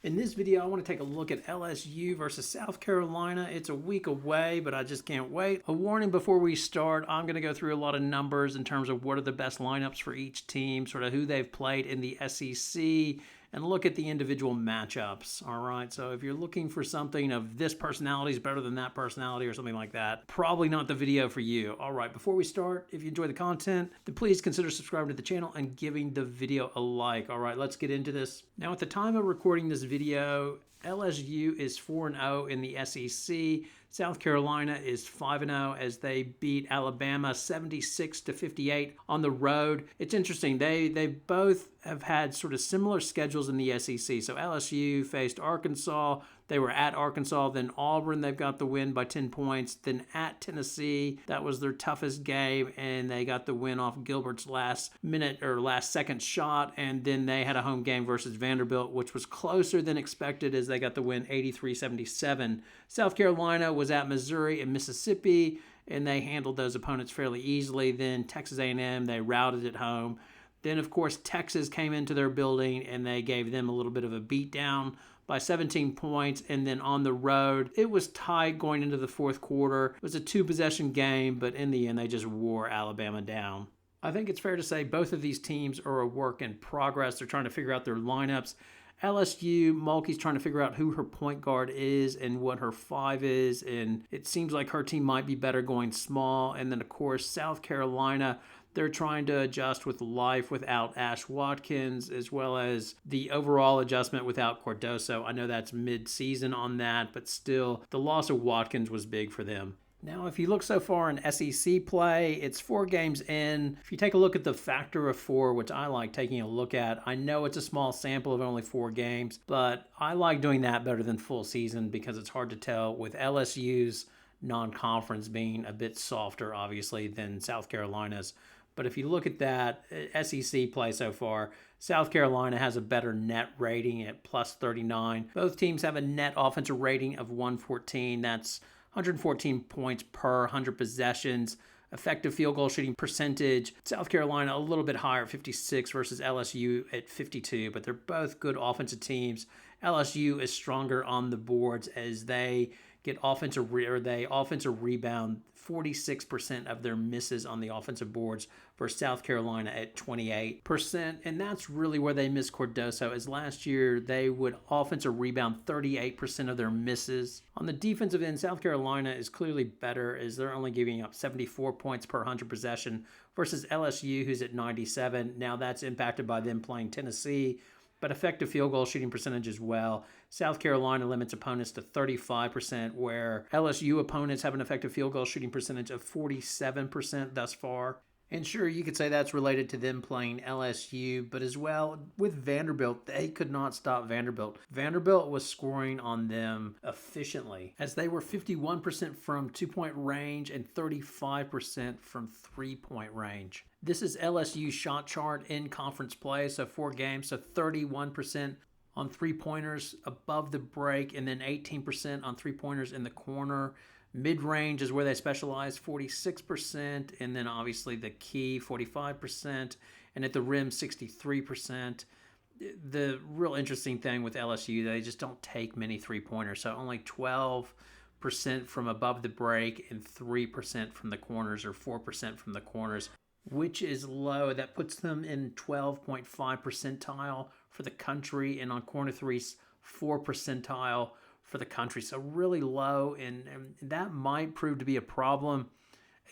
In this video, I want to take a look at LSU versus South Carolina. It's a week away, but I just can't wait. A warning before we start, I'm going to go through a lot of numbers in terms of what are the best lineups for each team, sort of who they've played in the SEC, and look at the individual matchups. All right, so if you're looking for something of this personality is better than that personality or something like that, probably not the video for you. All right, before we start, if you enjoy the content, then please consider subscribing to the channel and giving the video a like. All right, let's get into this. Now, at the time of recording this video, LSU is 4-0 in the SEC. South Carolina is 5-0 as they beat Alabama 76-58 on the road. It's interesting. They both have had sort of similar schedules in the SEC. So LSU faced Arkansas. They were at Arkansas. Then Auburn, they've got the win by 10 points. Then at Tennessee, that was their toughest game, and they got the win off Gilbert's last minute or last second shot. And then they had a home game versus Vanderbilt, which was closer than expected as they got the win 83-77. South Carolina was at Missouri and Mississippi, and they handled those opponents fairly easily. Then Texas A&M, they routed at home. Then, of course, Texas came into their building, and they gave them a little bit of a beatdown by 17 points. And then on the road, it was tight going into the fourth quarter. It was a two-possession game, but in the end, they just wore Alabama down. I think it's fair to say both of these teams are a work in progress. They're trying to figure out their lineups. LSU, Mulkey's trying to figure out who her point guard is and what her five is, and it seems like her team might be better going small. And then, of course, South Carolina, they're trying to adjust with life without Ash Watkins, as well as the overall adjustment without Cardoso. I know that's mid-season on that, but still, the loss of Watkins was big for them. Now, if you look so far in SEC play, it's 4 games in. If you take a look at the factor of 4, which I like taking a look at, I know it's a small sample of only 4 games, but I like doing that better than full season because it's hard to tell with LSU's non-conference being a bit softer, obviously, than South Carolina's. But if you look at that SEC play so far, South Carolina has a better net rating at plus 39. Both teams have a net offensive rating of 114. That's 114 points per 100 possessions. Effective field goal shooting percentage, South Carolina a little bit higher at 56 versus LSU at 52, but they're both good offensive teams. LSU is stronger on the boards as they get offensive rebound 46% of their misses on the offensive boards for South Carolina at 28%. And that's really where they miss Cardoso, as last year they would offensive rebound 38% of their misses. On the defensive end, South Carolina is clearly better as they're only giving up 74 points per 100 possession versus LSU, who's at 97. Now that's impacted by them playing Tennessee, but effective field goal shooting percentage as well. South Carolina limits opponents to 35%, where LSU opponents have an effective field goal shooting percentage of 47% thus far. And sure, you could say that's related to them playing LSU, but as well, with Vanderbilt, they could not stop Vanderbilt. Vanderbilt was scoring on them efficiently, as they were 51% from two-point range and 35% from three-point range. This is LSU's shot chart in conference play, so 4 games, so 31% on three-pointers above the break, and then 18% on three-pointers in the corner. Mid-range is where they specialize, 46%, and then obviously the key, 45%, and at the rim, 63%. The real interesting thing with LSU, they just don't take many three-pointers, so only 12% from above the break and 3% from the corners, or 4% from the corners, which is low. That puts them in 12.5 percentile for the country, and on corner threes, 4 percentile for the country. So really low, and that might prove to be a problem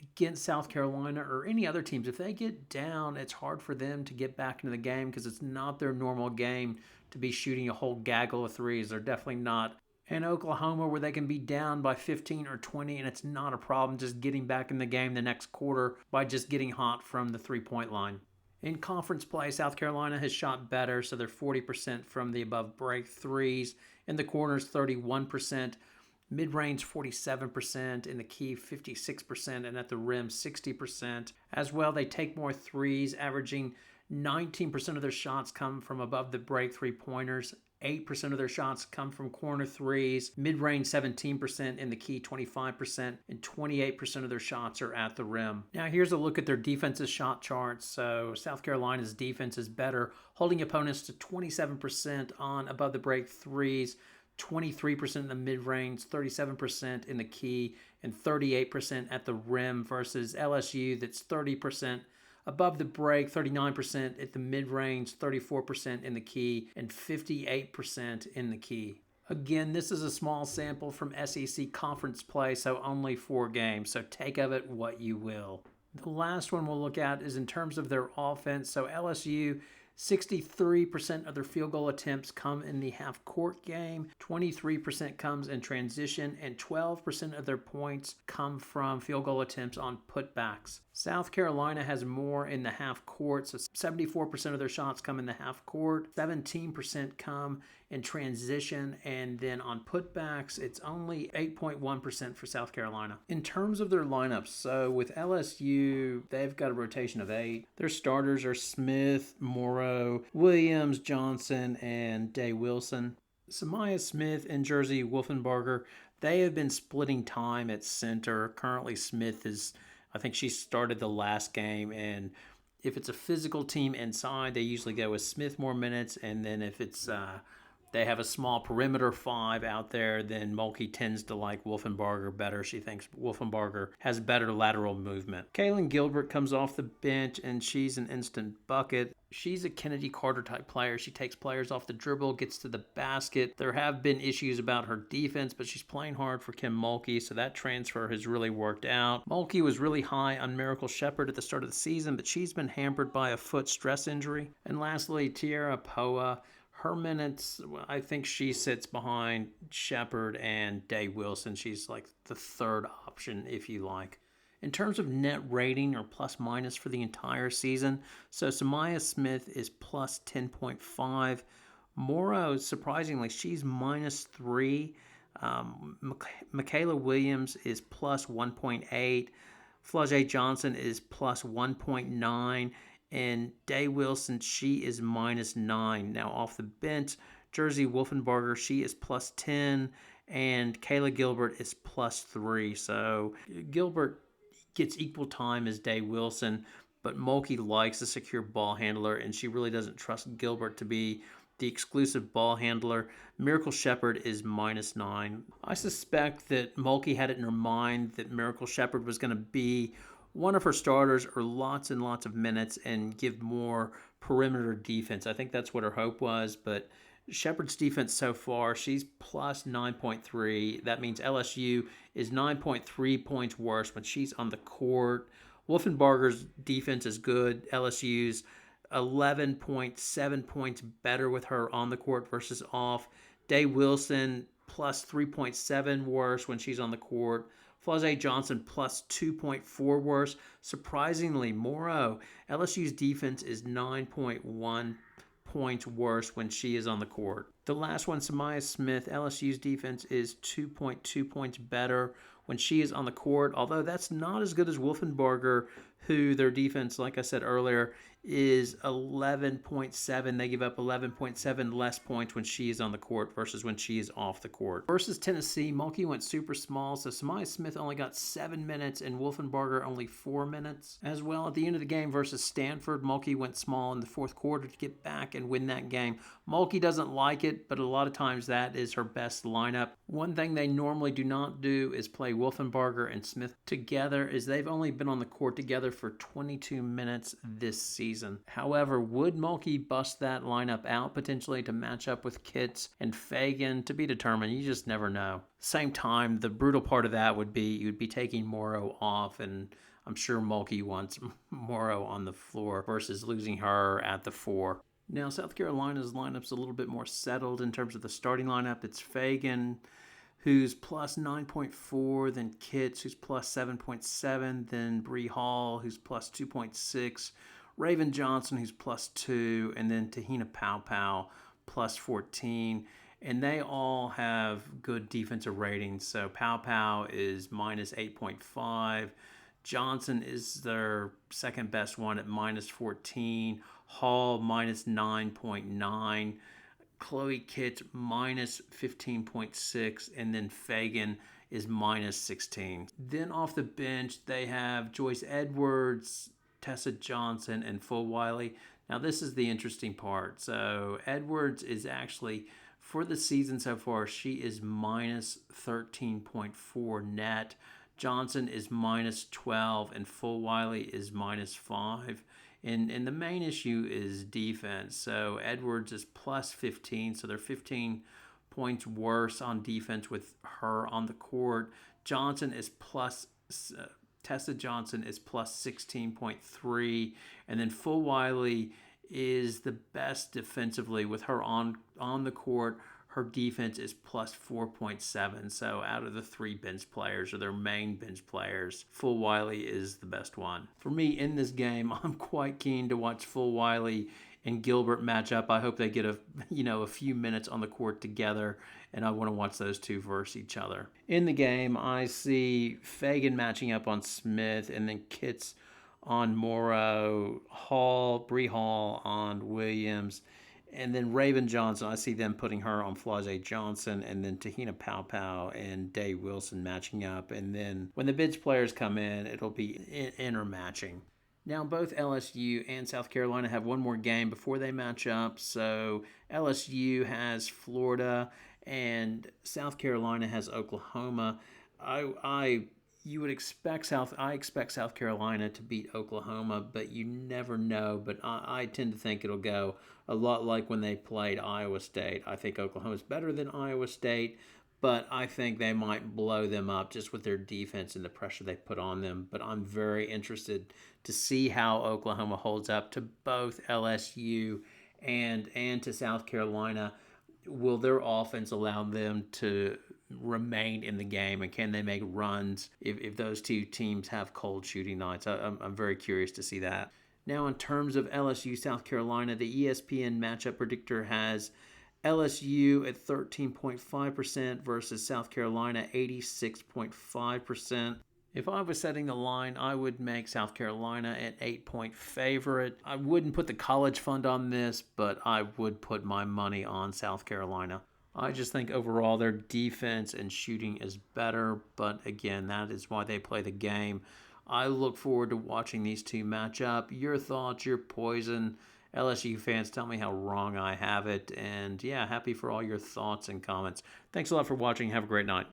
against South Carolina or any other teams. If they get down, it's hard for them to get back into the game because it's not their normal game to be shooting a whole gaggle of threes. They're definitely not in Oklahoma where they can be down by 15 or 20, and it's not a problem just getting back in the game the next quarter by just getting hot from the three-point line. In conference play, South Carolina has shot better, so they're 40% from the above break threes. In the corners, 31%. Mid-range, 47%. In the key, 56%. And at the rim, 60%. As well, they take more threes, averaging 19% of their shots come from above the break three-pointers. 8% of their shots come from corner threes, mid-range 17%, in the key 25%, and 28% of their shots are at the rim. Now here's a look at their defensive shot charts. So South Carolina's defense is better, holding opponents to 27% on above the break threes, 23% in the mid-range, 37% in the key, and 38% at the rim, versus LSU that's 30% above the break, 39% at the mid-range, 34% in the key, and 58% in the key. Again, this is a small sample from SEC conference play, so only 4 games, so take of it what you will. The last one we'll look at is in terms of their offense. So LSU, 63% of their field goal attempts come in the half-court game, 23% comes in transition, and 12% of their points come from field goal attempts on putbacks. South Carolina has more in the half-court, so 74% of their shots come in the half-court, 17% come in transition, and then on putbacks, it's only 8.1% for South Carolina. In terms of their lineups, so with LSU, they've got a rotation of 8. Their starters are Smith, Morrow, Williams, Johnson, and Day Wilson. Samaya Smith and Jersey Wolfenbarger, they have been splitting time at center. Currently, Smith is, I think she started the last game, and if it's a physical team inside, they usually go with Smith more minutes, and then if it's they have a small perimeter 5 out there, then Mulkey tends to like Wolfenbarger better. She thinks Wolfenbarger has better lateral movement. Kaylin Gilbert comes off the bench, and she's an instant bucket. She's a Kennedy Carter type player. She takes players off the dribble, gets to the basket. There have been issues about her defense, but she's playing hard for Kim Mulkey, so that transfer has really worked out. Mulkey was really high on Miracle Shepherd at the start of the season, but she's been hampered by a foot stress injury. And lastly, Tierra Poa. Her minutes, I think she sits behind Shepherd and Day Wilson. She's like the third option, if you like. In terms of net rating or plus minus for the entire season, so Samaya Smith is plus 10.5. Morrow, surprisingly, she's minus 3. Michaela Williams is plus 1.8. Flau'jae Johnson is plus 1.9. And Day Wilson, she is minus 9. Now off the bench, Jersey Wolfenbarger, she is plus 10. And Kayla Gilbert is plus 3. So Gilbert gets equal time as Day Wilson, but Mulkey likes a secure ball handler, and she really doesn't trust Gilbert to be the exclusive ball handler. Miracle Shepherd is minus 9. I suspect that Mulkey had it in her mind that Miracle Shepherd was going to be one of her starters or lots and lots of minutes and give more perimeter defense. I think that's what her hope was, but Shepherd's defense so far, she's plus 9.3. That means LSU is 9.3 points worse when she's on the court. Wolfenbarger's defense is good. LSU's 11.7 points better with her on the court versus off. Day Wilson plus 3.7 worse when she's on the court. Flau'jae Johnson plus 2.4 worse. Surprisingly, Morrow, LSU's defense is 9.1 points worse when she is on the court. The last one, Samaya Smith, LSU's defense is 2.2 points better when she is on the court, although that's not as good as Wolfenbarger, who their defense, like I said earlier, is 11.7. They give up 11.7 less points when she is on the court versus when she is off the court. Versus Tennessee, Mulkey went super small, so Samaya Smith only got 7 minutes and Wolfenbarger only 4 minutes. As well, at the end of the game versus Stanford, Mulkey went small in the fourth quarter to get back and win that game. Mulkey doesn't like it, but a lot of times that is her best lineup. One thing they normally do not do is play Wolfenbarger and Smith together, as they've only been on the court together for 22 minutes this season. However, would Mulkey bust that lineup out potentially to match up with Kitts and Fagan? To be determined. You just never know. Same time, the brutal part of that would be you'd be taking Morrow off, and I'm sure Mulkey wants Morrow on the floor versus losing her at the 4. Now, South Carolina's lineup's a little bit more settled in terms of the starting lineup. It's Fagan, who's plus 9.4, then Kitts, who's plus 7.7, then Bree Hall, who's plus 2.6, Raven Johnson, who's plus 2, and then Tahina Pow plus 14. And they all have good defensive ratings. So Pow is minus 8.5. Johnson is their second best one at minus 14. Hall minus 9.9. Chloe Kitts minus 15.6, and then Fagan is minus 16. Then off the bench, they have Joyce Edwards, Tessa Johnson, and Fulwiley. Now, this is the interesting part. So, Edwards is actually, for the season so far, she is minus 13.4 net. Johnson is minus 12, and Fulwiley is minus 5. And the main issue is defense. So Edwards is plus 15, so they're 15 points worse on defense with her on the court. Johnson is plus Tessa Johnson is plus 16.3, and then Fulwiley is the best defensively with her on the court. Her defense is plus 4.7. So out of the three bench players, or their main bench players, Fulwiley is the best one. For me in this game, I'm quite keen to watch Fulwiley and Gilbert match up. I hope they get a few minutes on the court together, and I want to watch those two versus each other. In the game, I see Fagan matching up on Smith, and then Kitts on Morrow, Bree Hall on Williams, and then Raven Johnson. I see them putting her on Flau'jae Johnson, and then Tahina Paopao and Day Wilson matching up. And then when the bench players come in, it'll be intermatching. Now, both LSU and South Carolina have one more game before they match up. So LSU has Florida, and South Carolina has Oklahoma. I expect South Carolina to beat Oklahoma, but you never know. But I tend to think it'll go a lot like when they played Iowa State. I think Oklahoma's better than Iowa State, but I think they might blow them up just with their defense and the pressure they put on them. But I'm very interested to see how Oklahoma holds up to both LSU and to South Carolina. Will their offense allow them to remain in the game, and can they make runs if those two teams have cold shooting nights? I'm very curious to see that. Now, in terms of LSU South Carolina, the ESPN matchup predictor has LSU at 13.5% versus South Carolina 86.5%. If I was setting the line, I would make South Carolina an 8-point favorite. I wouldn't put the college fund on this, but I would put my money on South Carolina. I just think overall their defense and shooting is better, but again, that is why they play the game. I look forward to watching these two match up. Your thoughts, your poison. LSU fans, tell me how wrong I have it. And yeah, happy for all your thoughts and comments. Thanks a lot for watching. Have a great night.